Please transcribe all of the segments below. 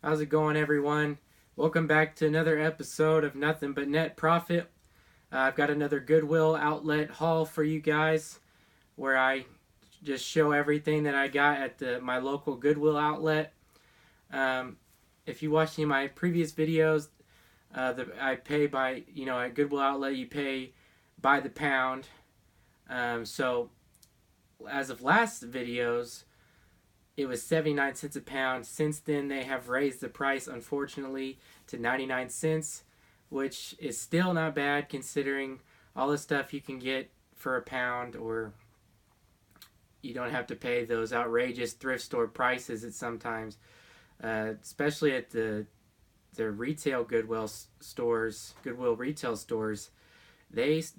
How's it going, everyone? Welcome back to another episode of Nothing But Net Profit. I've got another Goodwill Outlet Haul for you guys where I just show everything that I got at my local Goodwill Outlet. If you watched any of my previous videos, I pay by, at Goodwill Outlet, you pay by the pound. So, as of last videos, it was 79 cents a pound. Since then, they have raised the price, unfortunately, to 99 cents, which is still not bad considering all the stuff you can get for a pound, or you don't have to pay those outrageous thrift store prices at sometimes, especially at the retail Goodwill stores, Goodwill retail stores. There's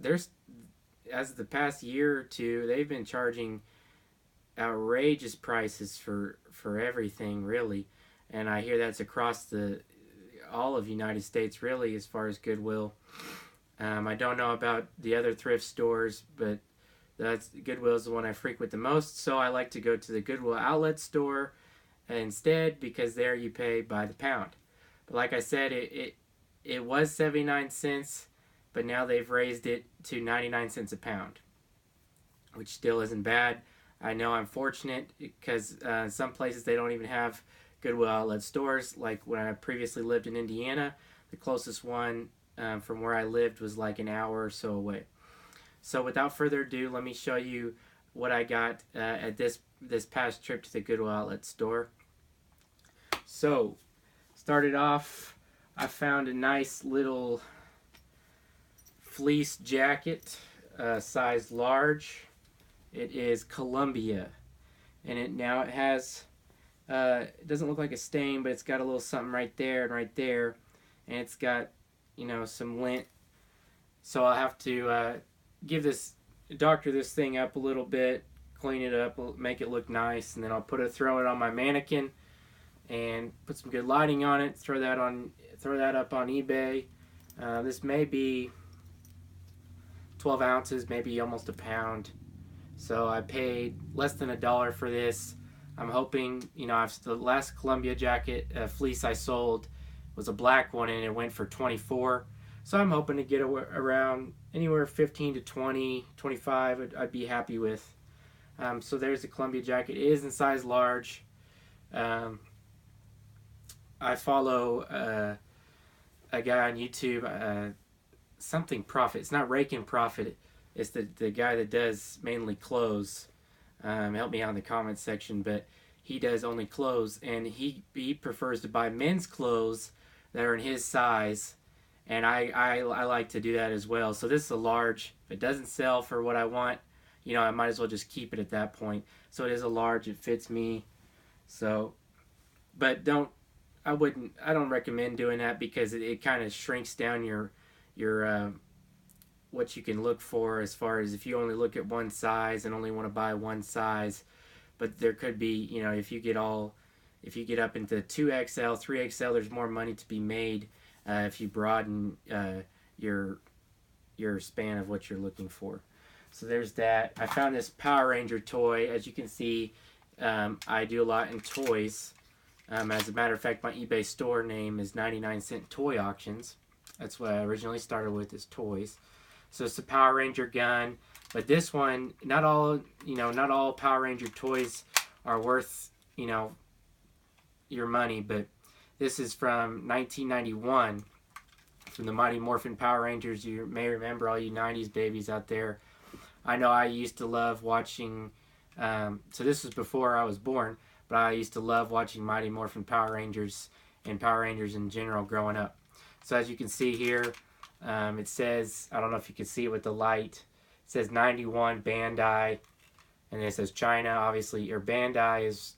as of the past year or two, they've been charging outrageous prices for everything, really, and I hear that's across all of United States, really, as far as Goodwill. I don't know about the other thrift stores, but Goodwill is the one I frequent the most, so I like to go to the Goodwill Outlet store instead, because there you pay by the pound. But like I said, it was 79 cents, but now they've raised it to 99 cents a pound, which still isn't bad. I know I'm fortunate because some places they don't even have Goodwill Outlet stores. Like when I previously lived in Indiana, the closest one from where I lived was like an hour or so away. So without further ado, let me show you what I got at this past trip to the Goodwill Outlet store. So, started off, I found a nice little fleece jacket, size large. It is Columbia, and it has, it doesn't look like a stain, but it's got a little something right there and right there, and it's got, some lint. So I'll have to doctor this thing up a little bit, clean it up, make it look nice, and then I'll throw it on my mannequin, and put some good lighting on it. Throw that up on eBay. This may be 12 ounces, maybe almost a pound. So I paid less than $1 for this. I'm hoping, the last Columbia jacket fleece I sold was a black one, and it went for $24. So I'm hoping to get around anywhere 15 to 20, 25. I'd be happy with. So there's the Columbia jacket. It is in size large. I follow a guy on YouTube, something Profit. It's not Rakin Profit. It's the guy that does mainly clothes. Help me out in the comments section, but he does only clothes, and he prefers to buy men's clothes that are in his size, and I like to do that as well. So this is a large. If it doesn't sell for what I want, I might as well just keep it at that point. So it is a large. It fits me. So, but I don't recommend doing that, because it kind of shrinks down your what you can look for, as far as if you only look at one size and only want to buy one size. But there could be, if you get up into 2XL, 3XL, there's more money to be made if you broaden your span of what you're looking for. So there's that. I found this Power Ranger toy. As you can see, I do a lot in toys. As a matter of fact, my eBay store name is 99-cent Toy Auctions. That's what I originally started with, is toys. So it's a Power Ranger gun, but this one, not all Power Ranger toys are worth, your money, but this is from 1991, from the Mighty Morphin Power Rangers. You may remember, all you 90s babies out there. I know I used to love watching, so this was before I was born, but I used to love watching Mighty Morphin Power Rangers and Power Rangers in general growing up. So as you can see here, it says, I don't know if you can see it with the light, it says 91 Bandai, and it says China, obviously, or Bandai is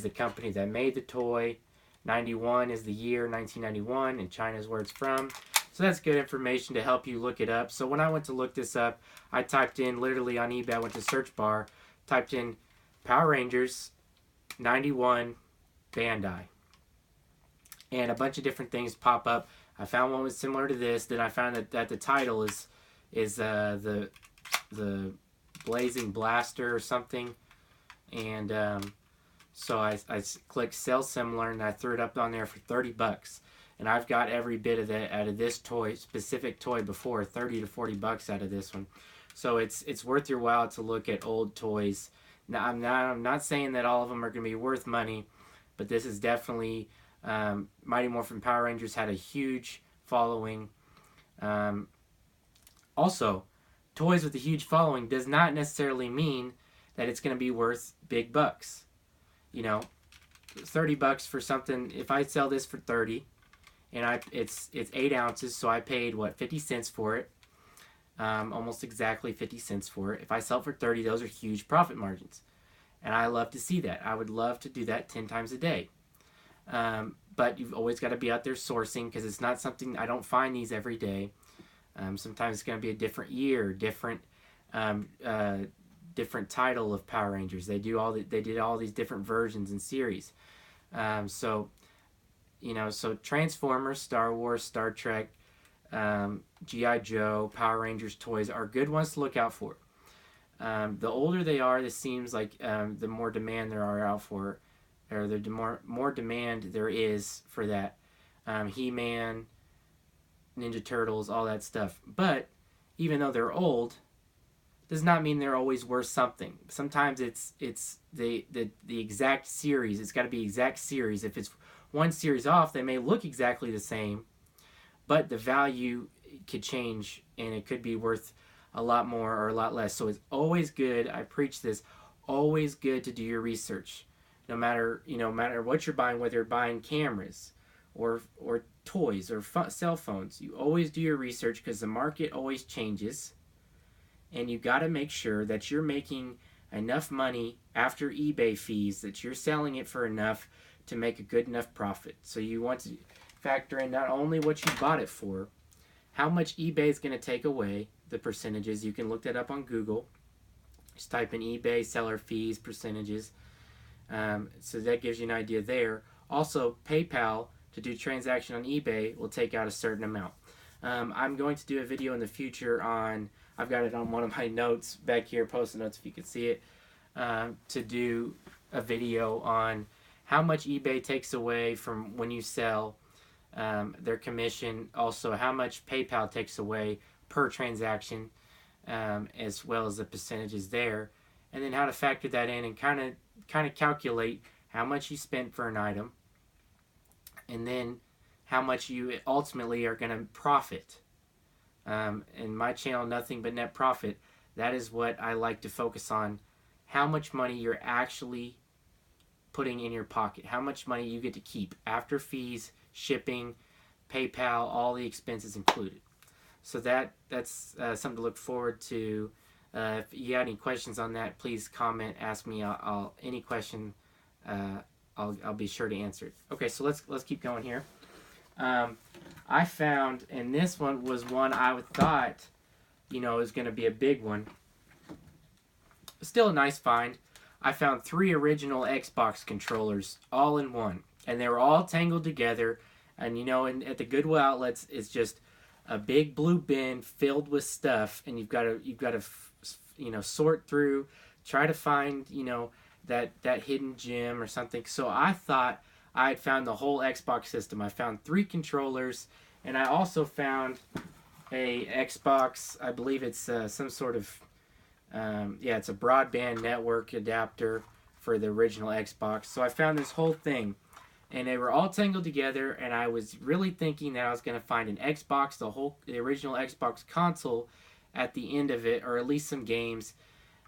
the company that made the toy. 91 is the year, 1991, and China is where it's from. So that's good information to help you look it up. So when I went to look this up, I typed in, literally on eBay, I went to search bar, typed in Power Rangers 91 Bandai, and a bunch of different things pop up. I found one was similar to this. Then I found that the title is the Blazing Blaster or something, and So I clicked sell similar, and I threw it up on there for $30. And I've got every bit of that out of this toy, specific toy before, 30 to 40 bucks out of this one. So it's worth your while to look at old toys. Now I'm not saying that all of them are going to be worth money, but this is definitely Mighty Morphin Power Rangers had a huge following. Also, toys with a huge following does not necessarily mean that it's going to be worth big bucks. You know, $30 for something. If I sell this for 30, and it's 8 ounces, so I paid what, 50 cents for it. Almost exactly 50 cents for it. If I sell it for 30, those are huge profit margins, and I love to see that. I would love to do that 10 times a day. But you've always got to be out there sourcing, because it's not something, I don't find these every day. Sometimes it's going to be a different year, different title of Power Rangers. They did all these different versions and series. So Transformers, Star Wars, Star Trek, G.I. Joe, Power Rangers toys are good ones to look out for. The older they are, this seems like the more demand there are out for, or the more demand there is for that. He-Man, Ninja Turtles, all that stuff. But even though they're old, does not mean they're always worth something. Sometimes it's the exact series. It's got to be exact series. If it's one series off, they may look exactly the same, but the value could change, and it could be worth a lot more or a lot less. So it's always good, I preach this, always good to do your research. No matter what you're buying, whether you're buying cameras or toys or cell phones, you always do your research, because the market always changes, and you got to make sure that you're making enough money after eBay fees, that you're selling it for enough to make a good enough profit. So you want to factor in not only what you bought it for, how much eBay is going to take away, the percentages. You can look that up on Google. Just type in eBay seller fees percentages. So that gives you an idea there. Also, PayPal, to do transaction on eBay, will take out a certain amount. I'm going to do a video in the future on, I've got it on one of my notes back here, post-it notes if you can see it, to do a video on how much eBay takes away from when you sell, their commission, also how much PayPal takes away per transaction, as well as the percentages there, and then how to factor that in and kind of calculate how much you spent for an item, and then how much you ultimately are going to profit. In my channel, Nothing But Net Profit, that is what I like to focus on. How much money you're actually putting in your pocket. How much money you get to keep after fees, shipping, PayPal, all the expenses included. So that's something to look forward to. If you got any questions on that, please comment, ask me. Any question, I'll be sure to answer it. Okay, so let's keep going here. I found, and this one was one I thought, was going to be a big one. Still a nice find. I found 3 original Xbox controllers all in one, and they were all tangled together. And at the Goodwill outlets, it's just a big blue bin filled with stuff, and you've got to sort through, try to find that hidden gem or something. So I thought I had found the whole Xbox system. I found 3 controllers, and I also found a Xbox. I believe it's some sort of it's a broadband network adapter for the original Xbox. So I found this whole thing, and they were all tangled together, and I was really thinking that I was going to find an Xbox, the original Xbox console at the end of it, or at least some games.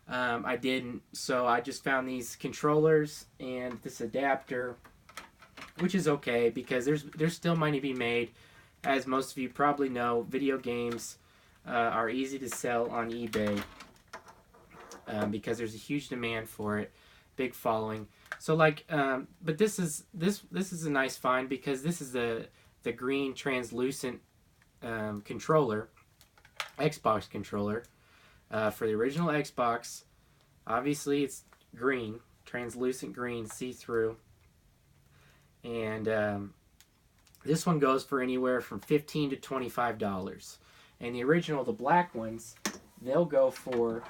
I didn't, so I just found these controllers and this adapter, which is okay, because there's still money to be made. As most of you probably know, video games are easy to sell on eBay, because there's a huge demand for it, big following. So but this is a nice find, because this is the green translucent controller, Xbox controller, for the original Xbox. Obviously it's green, translucent green, see-through, and this one goes for anywhere from $15 to $25. And the original, the black ones, they'll go for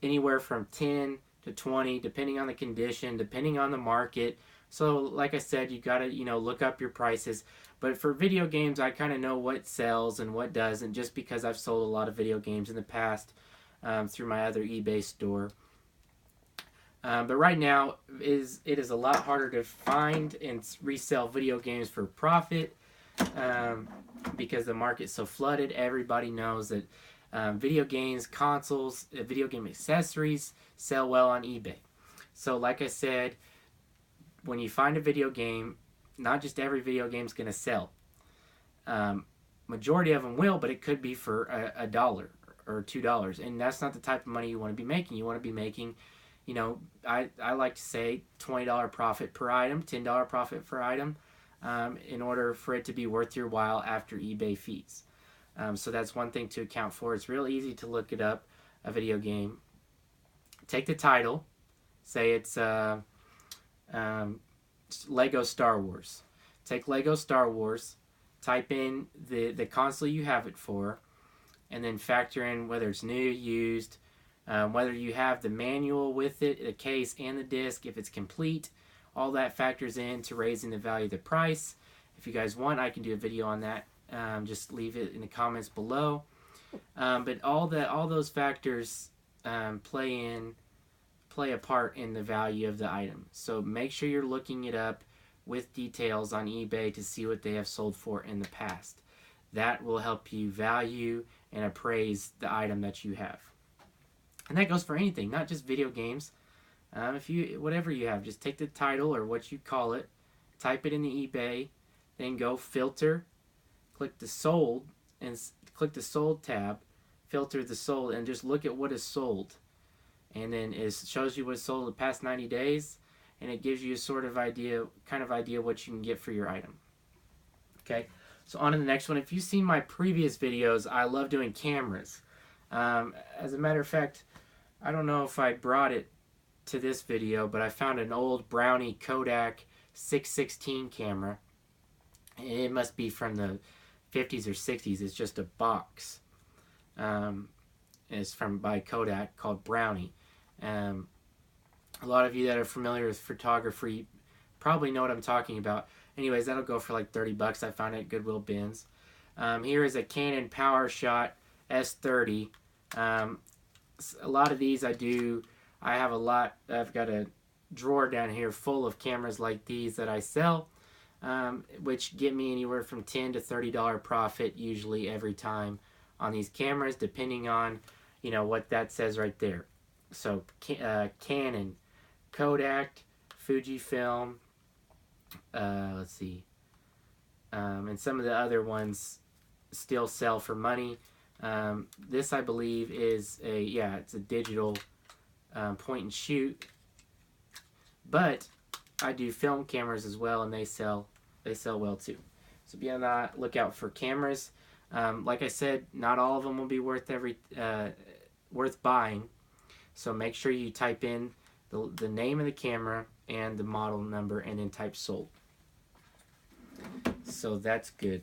anywhere from $10 to to 20, depending on the condition, depending on the market. So like I said, you gotta, look up your prices. But for video games, I kind of know what sells and what doesn't, just because I've sold a lot of video games in the past through my other eBay store. But right now, it is a lot harder to find and resell video games for profit because the market's so flooded. Everybody knows that video games, consoles, video game accessories sell well on eBay. So like I said, when you find a video game, not just every video game is going to sell. Majority of them will, but it could be for $1 or $2. And that's not the type of money you want to be making. You want to be making, I like to say $20 profit per item, $10 profit per item, in order for it to be worth your while after eBay fees. So that's one thing to account for. It's real easy to look it up, a video game. Take the title. Say it's Lego Star Wars. Take Lego Star Wars, type in the console you have it for, and then factor in whether it's new, used, whether you have the manual with it, the case, and the disc, if it's complete. All that factors in to raising the value of the price. If you guys want, I can do a video on that. Just leave it in the comments below. But all those factors play a part in the value of the item. So make sure you're looking it up with details on eBay to see what they have sold for in the past. That will help you value and appraise the item that you have. And that goes for anything, not just video games. Whatever you have, just take the title or what you call it, type it in the eBay, then go filter, click the sold, and click the sold tab, filter the sold, and just look at what is sold. And then it shows you what's sold the past 90 days, and it gives you a kind of idea what you can get for your item. Okay, so on to the next one. If you've seen my previous videos, I love doing cameras. As a matter of fact, I don't know if I brought it to this video, but I found an old Brownie Kodak 616 camera. It must be from the 50s or 60s. It's just a box. It's by Kodak, called Brownie. A lot of you that are familiar with photography probably know what I'm talking about. Anyways, that'll go for like 30 bucks. I found it at Goodwill bins. Here is a Canon PowerShot S30. A lot of these I have a lot. I've got a drawer down here full of cameras like these that I sell, which get me anywhere from $10 to $30 profit usually every time on these cameras, depending on what that says right there. So Canon, Kodak, Fujifilm, let's see, and some of the other ones still sell for money. This, I believe, is it's a digital point and shoot, but I do film cameras as well, and they sell well too. So be on the lookout for cameras. Like I said, not all of them will be worth buying. So make sure you type in the name of the camera and the model number, and then type sold. So that's good.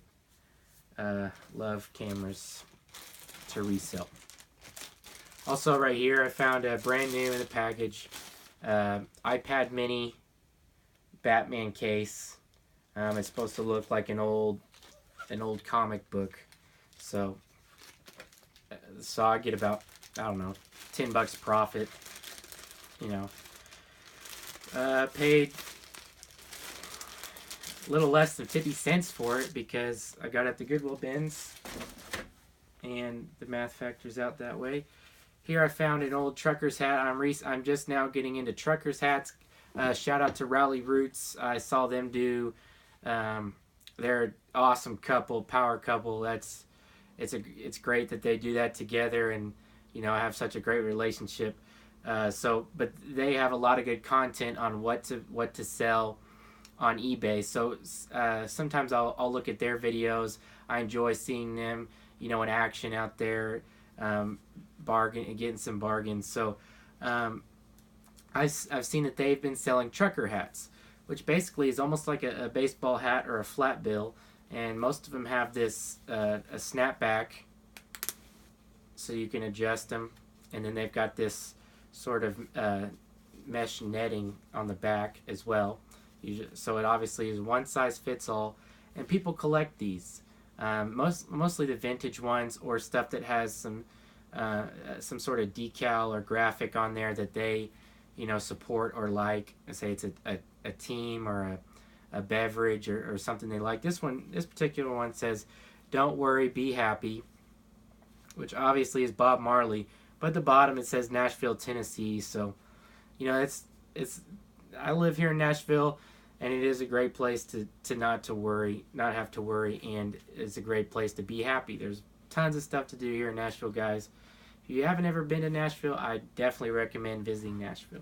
Love cameras to resell. Also right here, I found a brand new in the package iPad mini Batman case. It's supposed to look like an old comic book. So I get about, I don't know, 10 bucks profit. Paid a little less than 50 cents for it because I got it at the Goodwill bins, and the math factors out that way. Here I found an old trucker's hat. I'm just now getting into trucker's hats. Shout out to Rally Roots. I saw them do. They're an awesome couple, power couple. It's great that they do that together, and have such a great relationship. But they have a lot of good content on what to sell on eBay. So sometimes I'll look at their videos. I enjoy seeing them, in action out there, getting some bargains. So I've seen that they've been selling trucker hats, which basically is almost like a baseball hat or a flat bill, and most of them have this a snapback, so you can adjust them, and then they've got this sort of mesh netting on the back as well. So it obviously is one size fits all, and people collect these. Mostly the vintage ones or stuff that has some sort of decal or graphic on there that they, support or like. Say it's a team or a beverage or something they like. This particular one says, "Don't worry, be happy," which obviously is Bob Marley. But at the bottom it says Nashville, Tennessee. So, it's I live here in Nashville, and it is a great place to not have to worry, and it's a great place to be happy. There's tons of stuff to do here in Nashville, guys. If you haven't ever been to Nashville, I definitely recommend visiting Nashville.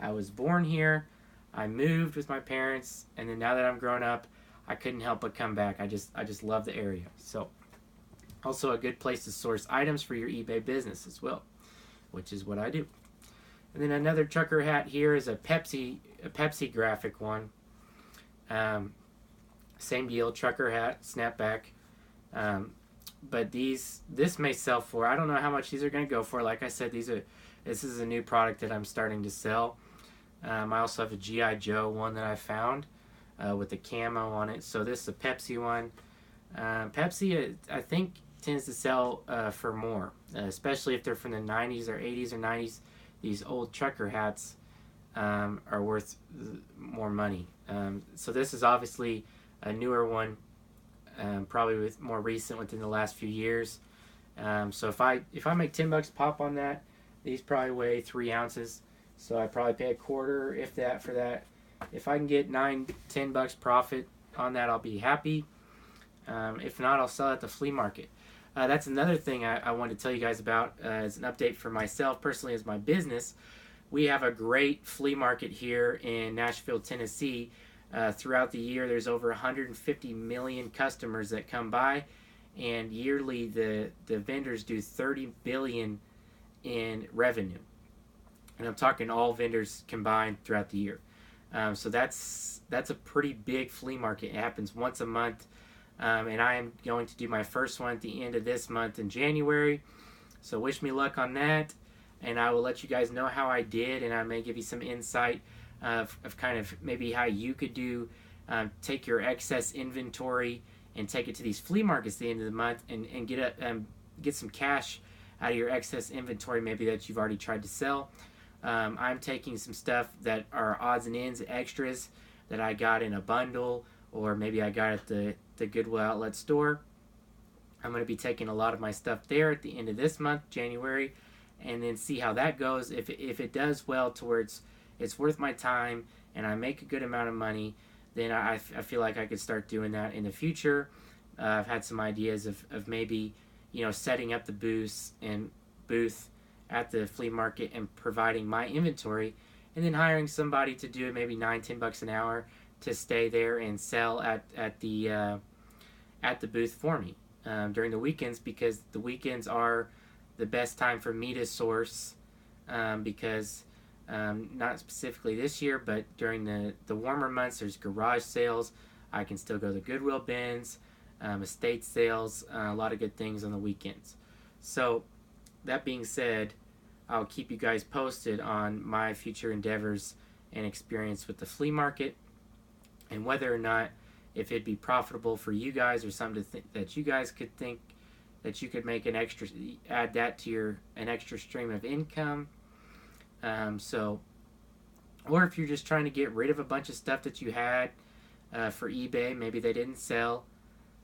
I was born here. I moved with my parents, and then now that I'm grown up, I couldn't help but come back. I just love the area. So, also a good place to source items for your eBay business as well, which is what I do. And then another trucker hat here is a Pepsi graphic one. Same deal, trucker hat, snapback. But this may sell for, I don't know how much these are going to go for. Like I said, this is a new product that I'm starting to sell. I also have a G.I. Joe one that I found with the camo on it. So this is a Pepsi one. Pepsi, I think, tends to sell for more, especially if they're from the 90s or 80s or 90s. These old trucker hats are worth more money. So this is obviously a newer one, probably with more recent within the last few years. So if I make $10 pop on that, these probably weigh 3 ounces. So I probably pay a quarter, if that, for that. If I can get $9-10 profit on that, I'll be happy. If not, I'll sell it at the flea market. That's another thing I wanted to tell you guys about as an update for myself personally as my business. We have a great flea market here in Nashville, Tennessee. Throughout the year, there's over 150 million customers that come by, and yearly the vendors do $30 billion in revenue. And I'm talking all vendors combined throughout the year. So that's a pretty big flea market. It happens once a month. And I am going to do my first one at the end of this month in January. So wish me luck on that. And I will let you guys know how I did, and I may give you some insight of kind of maybe how you could do, take your excess inventory and take it to these flea markets at the end of the month and get some cash out of your excess inventory maybe that you've already tried to sell. I'm taking some stuff that are odds and ends, extras that I got in a bundle, or maybe I got at the Goodwill Outlet store. I'm going to be taking a lot of my stuff there at the end of this month, January, and then see how that goes. If it does well towards it's worth my time and I make a good amount of money, then I feel like I could start doing that in the future. I've had some ideas of maybe setting up the booth at the flea market and providing my inventory, and then hiring somebody to do it, maybe $9-10 an hour, to stay there and sell at the booth for me during the weekends, because the weekends are the best time for me to source, because not specifically this year, but during the warmer months, there's garage sales. I can still go to Goodwill bins, estate sales, a lot of good things on the weekends. So that being said, I'll keep you guys posted on my future endeavors and experience with the flea market, and whether or not, if it'd be profitable for you guys or something that you guys could think that you could make add that to an extra stream of income. Or if you're just trying to get rid of a bunch of stuff that you had for eBay, maybe they didn't sell,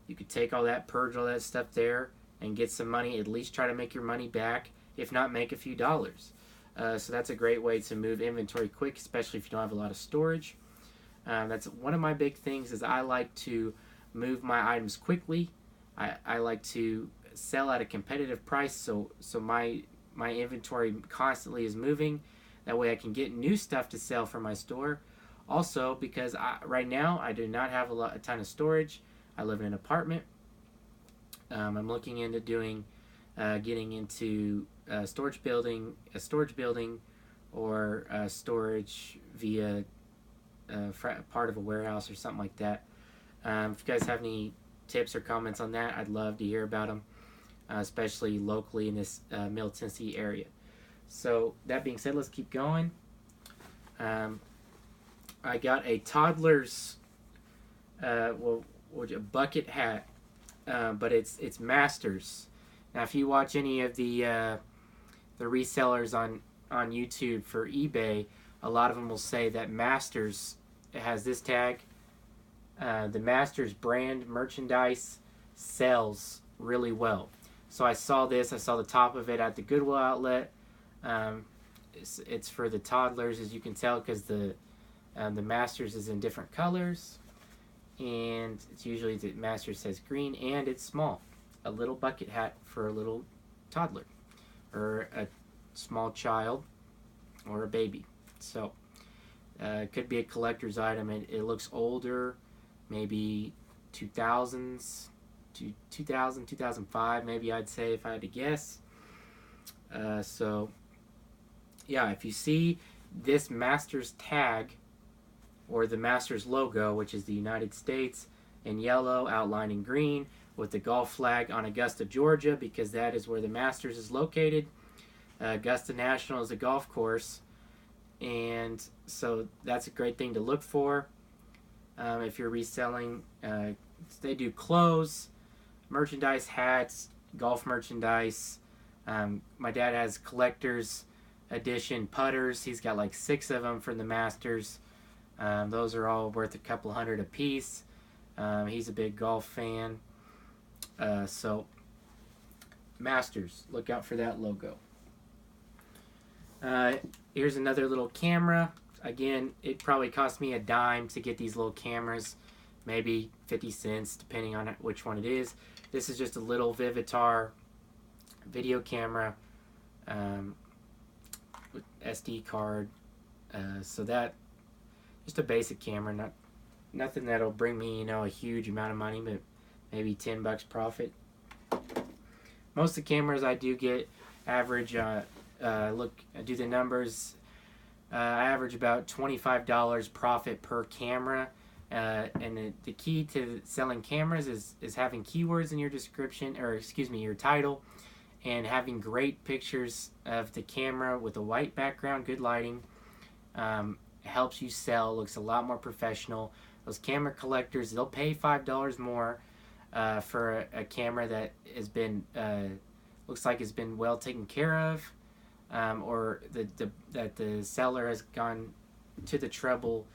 you could take all that, purge all that stuff there, and get some money, at least try to make your money back, if not make a few dollars. So that's a great way to move inventory quick, especially if you don't have a lot of storage. That's one of my big things, is I like to move my items quickly. I like to sell at a competitive price, so my inventory constantly is moving. That way I can get new stuff to sell for my store. Also, because right now I do not have a ton of storage. I live in an apartment. I'm looking into getting into a storage building, or storage via part of a warehouse or something like that. If you guys have any tips or comments on that, I'd love to hear about them, especially locally in this Middle Tennessee area. So that being said, let's keep going. I got a toddler's a bucket hat, but it's Masters. Now, if you watch any of the resellers on YouTube for eBay, a lot of them will say that Masters has this tag. The Masters brand merchandise sells really well. So I saw this. I saw the top of it at the Goodwill Outlet. It's for the toddlers, as you can tell, because the Masters is in different colors, and it's usually the Masters says green, and it's small. A little bucket hat for a little toddler, or a small child, or a baby. So it could be a collector's item. It looks older, maybe 2000s, 2005, maybe, I'd say, if I had to guess. So yeah, if you see this Masters tag or the Masters logo, which is the United States in yellow, outlined in green, with the golf flag on Augusta, Georgia, because that is where the Masters is located. Augusta National is a golf course, and so that's a great thing to look for if you're reselling. They do clothes, merchandise, hats, golf merchandise. My dad has collector's edition putters. He's got like 6 of them from the Masters. Those are all worth a couple $100 a piece. He's a big golf fan. So Masters, look out for that logo. Here's another little camera. Again, it probably cost me a dime to get these little cameras, maybe 50 cents depending on which one it is. This is just a little Vivitar video camera with SD card. So that, just a basic camera, nothing that'll bring me, a huge amount of money, but maybe $10 profit. Most of the cameras I do get average, I do the numbers, I average about $25 profit per camera. And the key to selling cameras is having keywords in your description, or your title, and having great pictures of the camera with a white background, good lighting. Helps you sell, looks a lot more professional. Those camera collectors, they'll pay $5 more for a camera that has been looks like it's been well taken care of, or that the seller has gone to the trouble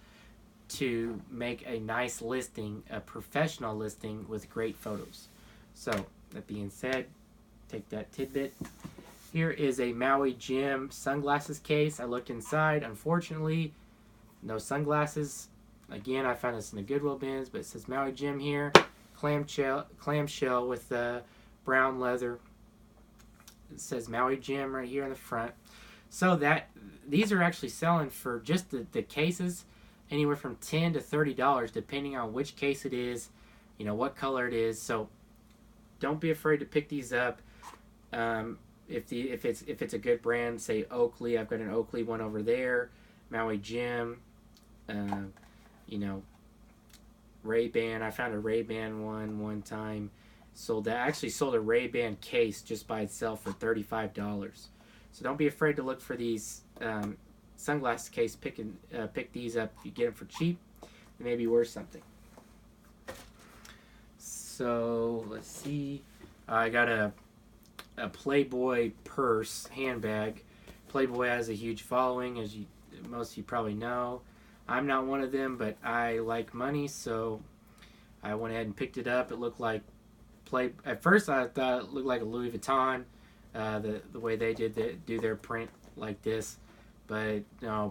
to make a nice listing, a professional listing with great photos. So that being said, take that tidbit. Here is a Maui Jim sunglasses case. I looked inside. Unfortunately, no sunglasses. Again, I found this in the Goodwill bins, but it says Maui Jim here. Clamshell with brown leather. It says Maui Jim right here in the front. So these are actually selling for just the cases anywhere from $10 to $30, depending on which case it is, what color it is. So don't be afraid to pick these up. If it's a good brand, say Oakley. I've got an Oakley one over there. Maui Jim. Ray-Ban. I found a Ray-Ban one time. I actually sold a Ray-Ban case just by itself for $35. So don't be afraid to look for these sunglasses case. Pick these up. If you get them for cheap, they may be worth something. So let's see. I got a Playboy purse handbag. Playboy has a huge following, as most of you probably know. I'm not one of them, but I like money, so I went ahead and picked it up. It looked like at first I thought it looked like a Louis Vuitton, the way they do their print like this, but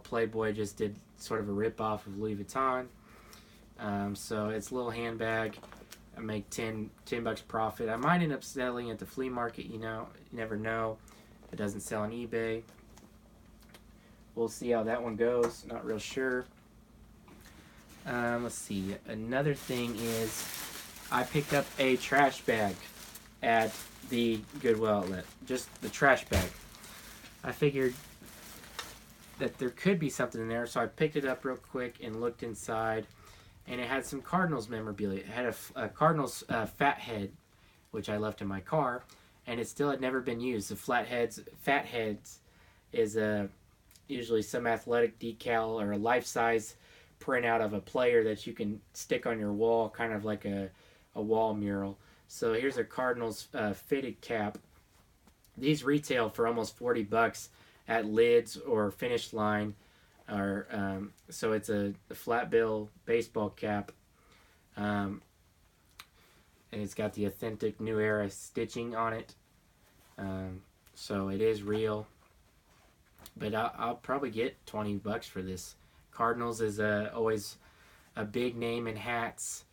Playboy just did sort of a rip-off of Louis Vuitton. So it's a little handbag. I make $10 profit. I might end up selling at the flea market, you never know. It doesn't sell on eBay. We'll see how that one goes. Not real sure. Let's see. Another thing is I picked up a trash bag at the Goodwill Outlet. Just the trash bag. I figured that there could be something in there, so I picked it up real quick and looked inside. And it had some Cardinals memorabilia. It had a Cardinals Fathead, which I left in my car, and it still had never been used. The Fatheads is usually some athletic decal or a life-size printout of a player that you can stick on your wall, kind of like a wall mural. So here's a Cardinals fitted cap. These retail for almost $40 at Lids or Finish Line. Or so it's a flat bill baseball cap, and it's got the authentic New Era stitching on it. So it is real, but I'll probably get $20 for this. Cardinals is always a big name in hats.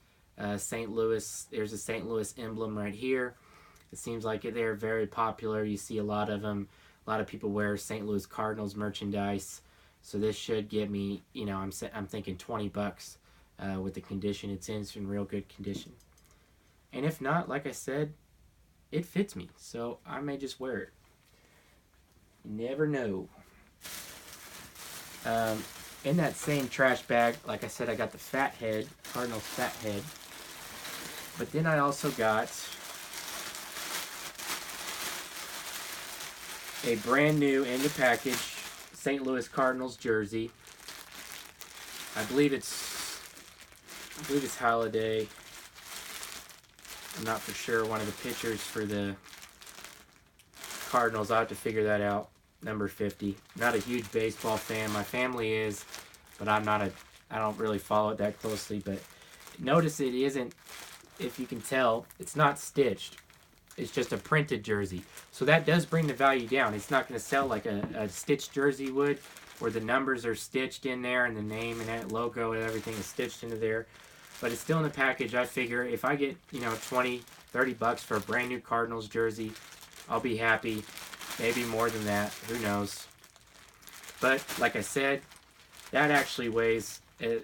St. Louis, there's a St. Louis emblem right here. It seems like they're very popular. You see a lot of them. A lot of people wear St. Louis Cardinals merchandise. So this should get me, I'm thinking $20 with the condition it's in. It's in real good condition. And if not, like I said, it fits me. So I may just wear it. You never know. In that same trash bag, like I said, I got the Fathead, Cardinals Fathead. But then I also got a brand new in the package St. Louis Cardinals jersey. I believe it's holiday. I'm not for sure. One of the pictures for the Cardinals, I'll have to figure that out. Number 50. Not a huge baseball fan. My family is, but I don't really follow it that closely. But notice it isn't, if you can tell, it's not stitched. It's just a printed jersey. So that does bring the value down. It's not going to sell like a stitched jersey would, where the numbers are stitched in there and the name and that logo and everything is stitched into there. But it's still in the package. I figure if I get, $20-$30 for a brand new Cardinals jersey, I'll be happy. Maybe more than that. Who knows? But like I said, that actually weighs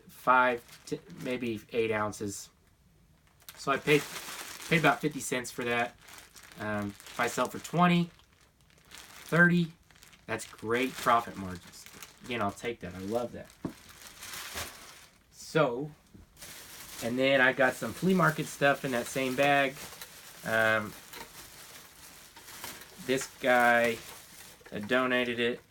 5 to maybe 8 ounces. So I paid about 50 cents for that. If I sell for 20, 30, that's great profit margins. Again, I'll take that. I love that. So, and then I got some flea market stuff in that same bag. This guy donated it.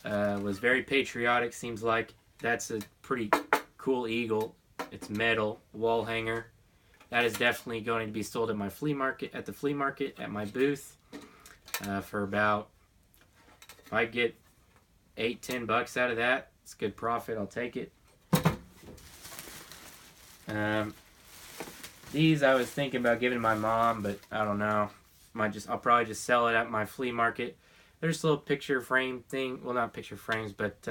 Was very patriotic. Seems like that's a pretty cool eagle. It's metal, wall hanger. That is definitely going to be sold at my flea market, at my booth, for about, if I get $8-10 out of that, it's good profit. I'll take it. These I was thinking about giving to my mom, but I don't know. I'll probably just sell it at my flea market. There's a little picture frame thing. Well, not picture frames, but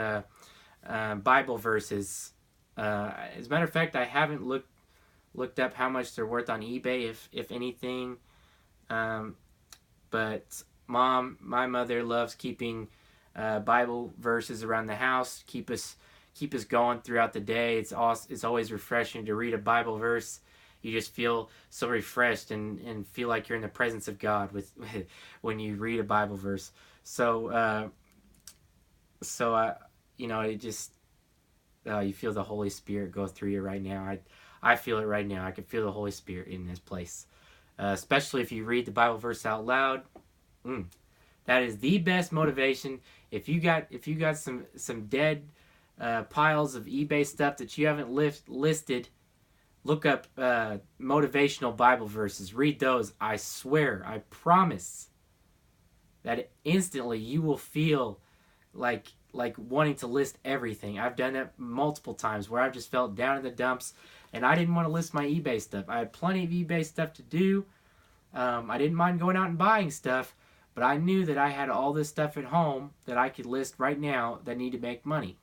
Bible verses. As a matter of fact, I haven't looked up how much they're worth on eBay, if anything. But my mother loves keeping Bible verses around the house. Keep us going throughout the day. It's always refreshing to read a Bible verse. You just feel so refreshed and feel like you're in the presence of God when you read a Bible verse. So it just you feel the Holy Spirit go through you right now. I feel it right now. I can feel the Holy Spirit in this place, especially if you read the Bible verse out loud. That is the best motivation. If you got some dead piles of eBay stuff that you haven't listed, look up motivational Bible verses. Read those. I swear, I promise that instantly you will feel like wanting to list everything. I've done that multiple times where I've just felt down in the dumps and I didn't want to list my eBay stuff. I had plenty of eBay stuff to do. I didn't mind going out and buying stuff, but I knew that I had all this stuff at home that I could list right now that need to make money.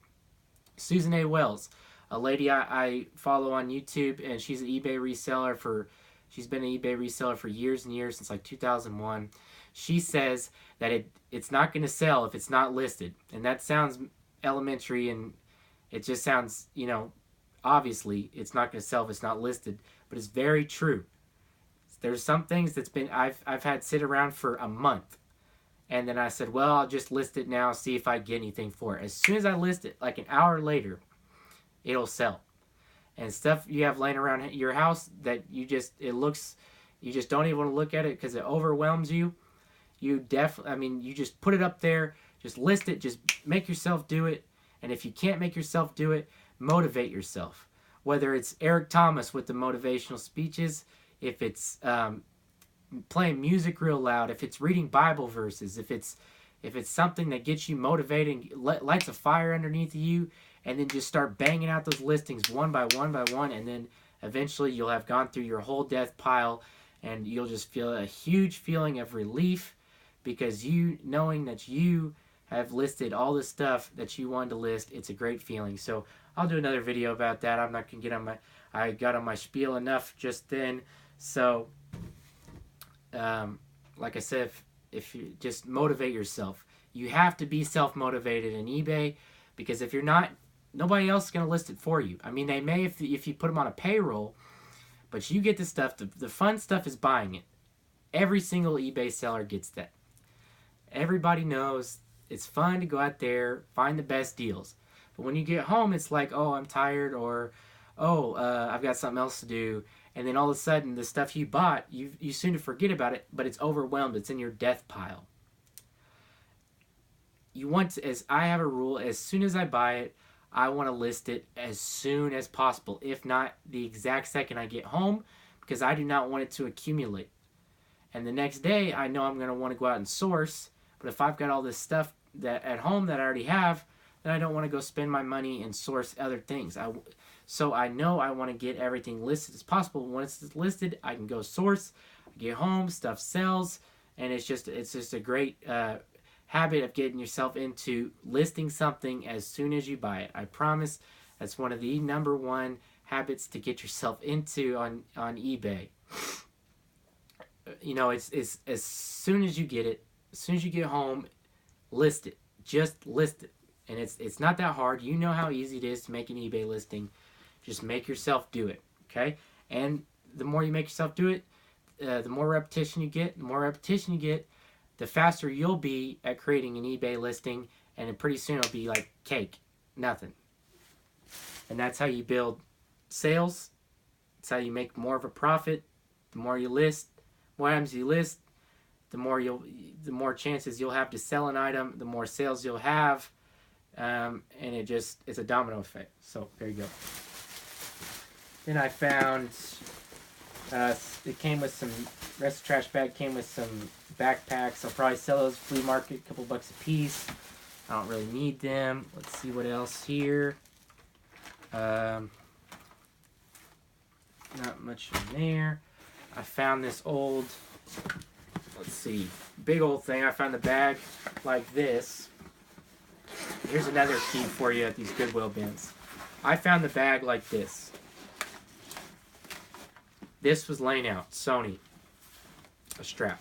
Susan A. Wells, a lady I follow on YouTube, and she's an eBay reseller she's been an eBay reseller for years and years, since like 2001. She says that it's not going to sell if it's not listed. And that sounds elementary, and it just sounds, obviously it's not going to sell if it's not listed, but it's very true. There's some things I've had sit around for a month. And then I said, well, I'll just list it now, see if I get anything for it. As soon as I list it, like an hour later, it'll sell. And stuff you have laying around your house that you just don't even want to look at it because it overwhelms you. You just put it up there Just list it. Just make yourself do it. And if you can't make yourself do it, motivate yourself. Whether it's Eric Thomas with the motivational speeches, if it's playing music real loud, if it's reading Bible verses, if it's something that gets you motivated, lights a fire underneath you, and then just start banging out those listings one by one by one, and then eventually you'll have gone through your whole death pile, and you'll just feel a huge feeling of relief, because you knowing that you have listed all the stuff that you wanted to list. It's a great feeling. So I'll do another video about that. I'm not gonna get on I got on my spiel enough just then. So like I said, if you just motivate yourself, you have to be self-motivated in eBay, because if you're not, nobody else is going to list it for you. I mean, they may if you put them on a payroll, but you get the stuff. The fun stuff is buying it. Every single eBay seller gets that. Everybody knows it's fun to go out there, find the best deals. But when you get home, it's like, oh, I'm tired, or oh, I've got something else to do. And then all of a sudden, the stuff you bought, you soon to forget about it, but it's overwhelmed. It's in your death pile. You want to, as I have a rule, as soon as I buy it, I want to list it as soon as possible, if not the exact second I get home, because I do not want it to accumulate. And the next day, I know I'm going to want to go out and source, but if I've got all this stuff that at home that I already have, then I don't want to go spend my money and source other things. So I know I want to get everything listed as possible. Once it's listed, I can go source, get home, stuff sells, and it's just a great habit of getting yourself into listing something as soon as you buy it. I promise that's one of the #1 habits to get yourself into on eBay. You know, it's as soon as you get it, as soon as you get home, list it. Just list it. And it's not that hard. You know how easy it is to make an eBay listing. Just make yourself do it, okay? And the more you make yourself do it, the more repetition you get. The more repetition you get, the faster you'll be at creating an eBay listing, and then pretty soon it'll be like cake, nothing. And that's how you build sales. It's how you make more of a profit. The more you list, more items you list, the more chances you'll have to sell an item, the more sales you'll have, and it's a domino effect. So there you go. Then I found it came with some rest trash bag, came with some backpacks. I'll probably sell those flea market, a couple bucks a piece. I don't really need them. Let's see what else here. Not much in there. I found this old, let's see, big old thing. I found the bag like this. Here's another key for you at these Goodwill bins. I found the bag like this. This was laying out, Sony, a strap.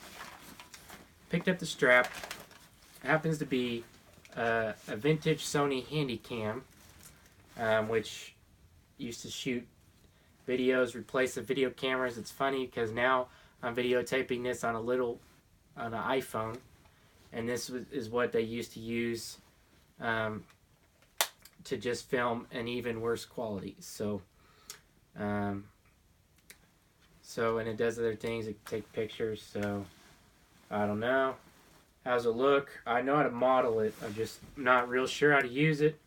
Picked up the strap. It happens to be a vintage Sony Handycam, which used to shoot videos, replace the video cameras. It's funny because now I'm videotaping this on an iPhone, and this is what they used to use to just film an even worse quality. So, and it does other things. It can take pictures. So, I don't know. How's it look? I know how to model it. I'm just not real sure how to use it.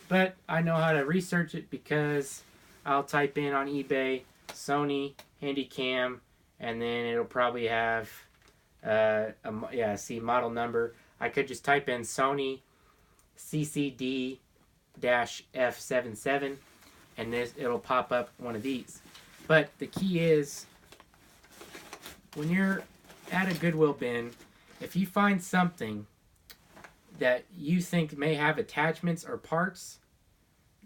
But I know how to research it because I'll type in on eBay Sony Handycam, and then it'll probably have model number. I could just type in Sony CCD-F77, and it'll pop up one of these. But the key is, when you're at a Goodwill bin, if you find something that you think may have attachments or parts,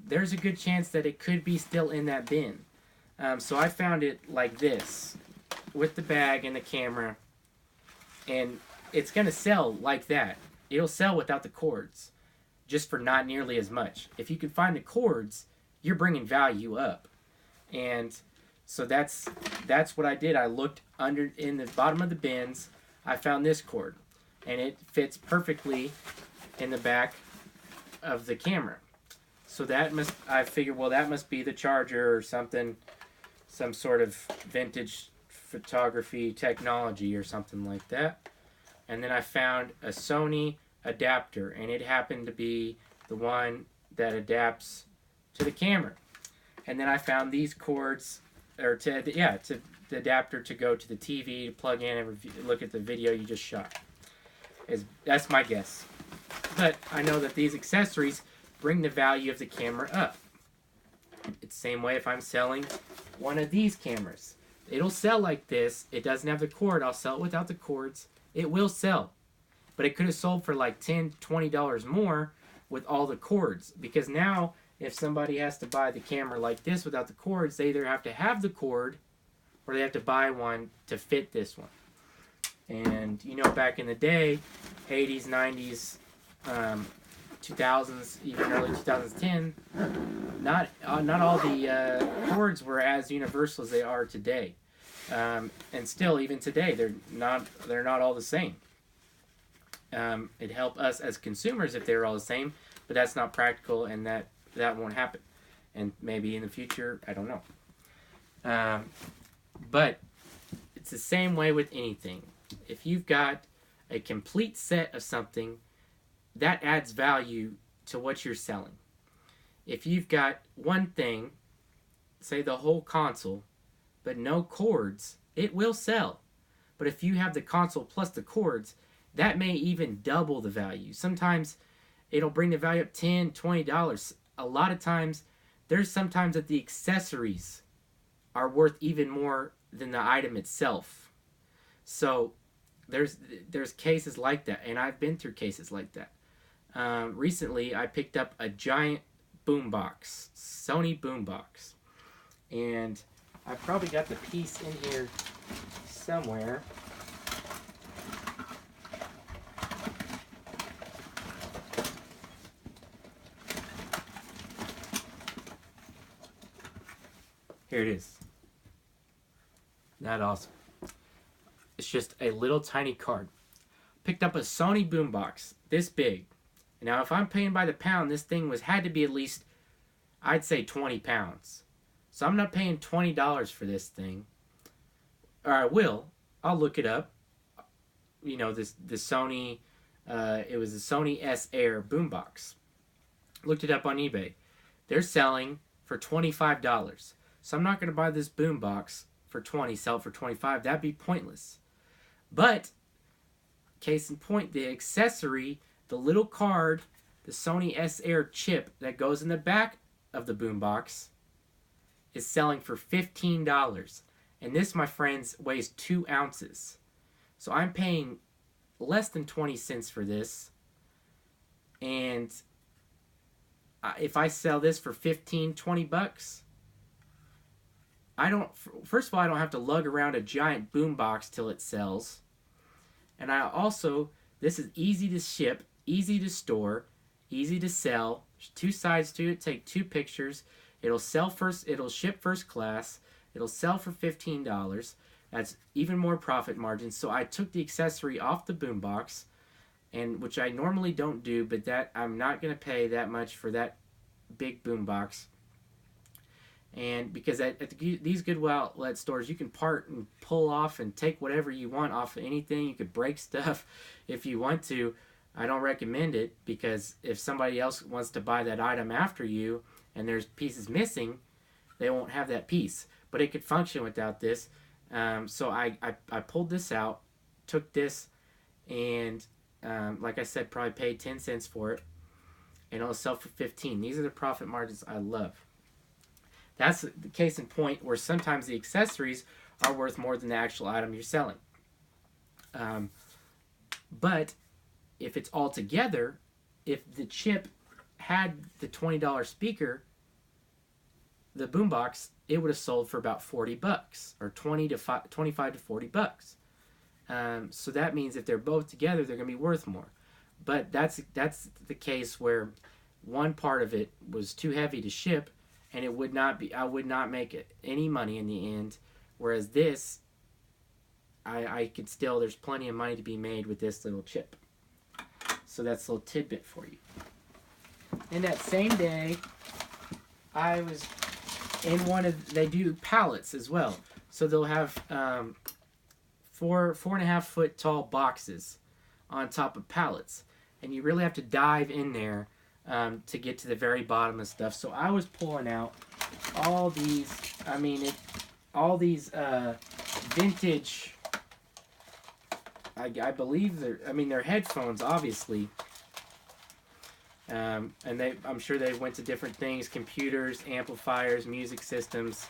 there's a good chance that it could be still in that bin. So I found it like this, with the bag and the camera, and it's going to sell like that. It'll sell without the cords, just for not nearly as much. If you can find the cords, you're bringing value up. And so that's what I did. I looked in the bottom of the bins. I found this cord, and it fits perfectly in the back of the camera. So I figured, well, that must be the charger or something, some sort of vintage photography technology or something like that. And then I found a Sony adapter, and it happened to be the one that adapts to the camera. And then I found these cords, or to the adapter to go to the TV to plug in and look at the video you just shot. That's my guess. But I know that these accessories bring the value of the camera up. It's the same way if I'm selling one of these cameras. It'll sell like this. It doesn't have the cord. I'll sell it without the cords. It will sell. But it could have sold for like $10, $20 more with all the cords. Because now, if somebody has to buy the camera like this without the cords, they either have to have the cord or they have to buy one to fit this one. And, you know, back in the day, 80s, 90s, 2000s, even early 2010, not all the cords were as universal as they are today. And still, even today, they're not all the same. It'd help us as consumers if they were all the same, but that's not practical, and that won't happen. And maybe in the future, I don't know. But it's the same way with anything. If you've got a complete set of something, that adds value to what you're selling. If you've got one thing, say the whole console, but no cords, it will sell. But if you have the console plus the cords, that may even double the value. Sometimes it'll bring the value up $10, $20. A lot of times, there's sometimes that the accessories are worth even more than the item itself. So there's cases like that, and I've been through cases like that. Recently, I picked up a giant boombox, Sony Boombox, and I probably got the piece in here somewhere. Here it is. That awesome. It's just a little tiny card. Picked up a Sony Boombox, this big. Now, if I'm paying by the pound, this thing had to be at least, I'd say 20 pounds. So I'm not paying $20 for this thing. Or I will. I'll look it up. You know, the Sony, it was the Sony S Air Boombox. Looked it up on eBay. They're selling for $25. So I'm not going to buy this boombox for 20, sell it for 25. That'd be pointless. But, case in point, the accessory, the little card, the Sony S Air chip that goes in the back of the boombox is selling for $15. And this, my friends, weighs 2 ounces. So I'm paying less than 20 cents for this. And if I sell this for 15, 20 bucks, first of all, I don't have to lug around a giant boombox till it sells. And this is easy to ship, easy to store, easy to sell. There's 2 sides to it. Take 2 pictures. It'll ship first class. It'll sell for $15. That's even more profit margin. So I took the accessory off the boombox, and which I normally don't do, but that I'm not going to pay that much for that big boombox. And because at these Goodwill Outlet stores, you can part and pull off and take whatever you want off of anything. You could break stuff if you want to. I don't recommend it, because if somebody else wants to buy that item after you and there's pieces missing, they won't have that piece. But it could function without this. So I pulled this out, took this, and like I said, probably paid 10 cents for it. And it'll sell for 15. These are the profit margins I love. That's the case in point where sometimes the accessories are worth more than the actual item you're selling. But if it's all together, if the chip had the $20 speaker, the boombox, it would have sold for about 40 bucks, or 25 to 40 bucks. So that means if they're both together, they're going to be worth more. But that's the case where one part of it was too heavy to ship, and I would not make any money in the end. Whereas this, I could still, there's plenty of money to be made with this little chip. So that's a little tidbit for you. And that same day, I was in they do pallets as well. So they'll have 4.5 foot tall boxes on top of pallets. and you really have to dive in there to get to the very bottom of stuff. So I was pulling out all these, all these vintage, I believe they're headphones, obviously. And I'm sure they went to different things: computers, amplifiers, music systems,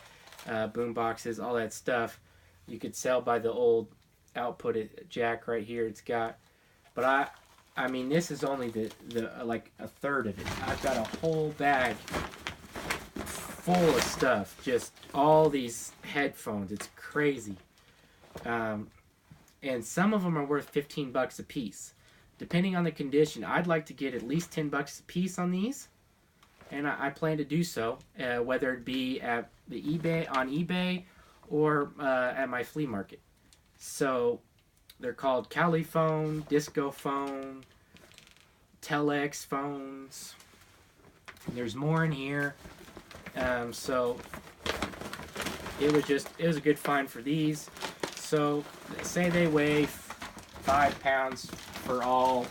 boom boxes, all that stuff. You could sell by the old output jack right here. It's got, but I mean, this is only the like a third of it. I've got a whole bag full of stuff, just all these headphones. It's crazy. And some of them are worth $15 a piece. Depending on the condition, I'd like to get at least $10 a piece on these, and I plan to do so, whether it be at the eBay or at my flea market. So they're called Cali phone, disco phone, telex phones. There's more in here. So it was a good find for these. So say they weigh 5 pounds for all,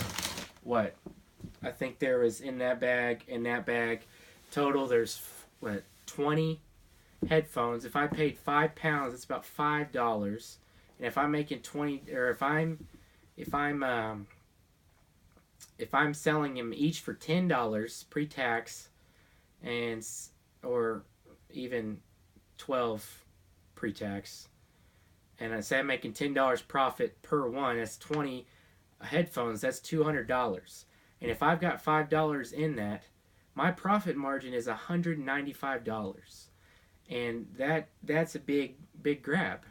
what? I think there was in that bag, total there's, 20 headphones. If I paid 5 pounds, it's about $5. And if I'm making 20, or if I'm selling them each for $10 pre-tax, and or even 12 pre-tax, and I say I'm making $10 profit per one, that's 20 headphones, that's $200. And if I've got $5 in that, my profit margin is $195. And that's a big grab.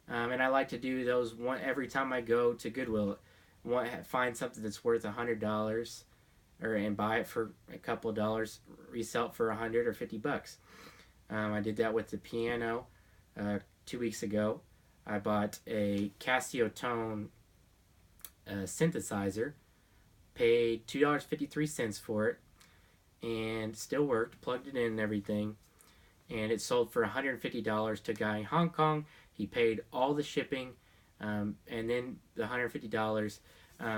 And I like to do those every time I go to Goodwill. Find something that's worth $100, and buy it for a couple of dollars, resell it for $100 or $50. I did that with the piano 2 weeks ago. I bought a Casio Tone synthesizer, paid $2.53 for it, and still worked, plugged it in and everything, and it sold for $150 to a guy in Hong Kong. He paid all the shipping, and then the $150,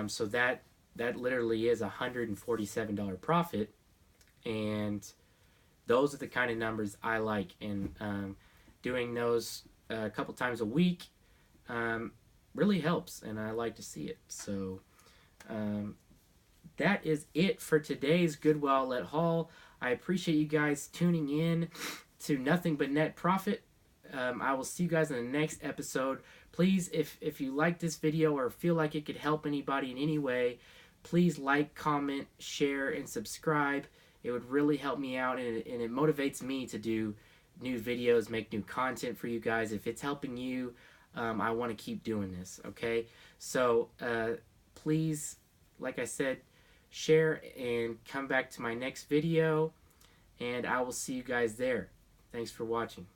so that literally is $147 profit, and those are the kind of numbers I like, and doing those a couple times a week really helps, and I like to see it. So that is it for today's Goodwill Outlet Haul. I appreciate you guys tuning in to Nothing But Net Profit. I will see you guys in the next episode. Please, if you like this video or feel like it could help anybody in any way, please like, comment, share, and subscribe. It would really help me out, and it motivates me to do new videos, make new content for you guys. If it's helping you, I want to keep doing this, okay? So please, like I said, share and come back to my next video, and I will see you guys there. Thanks for watching.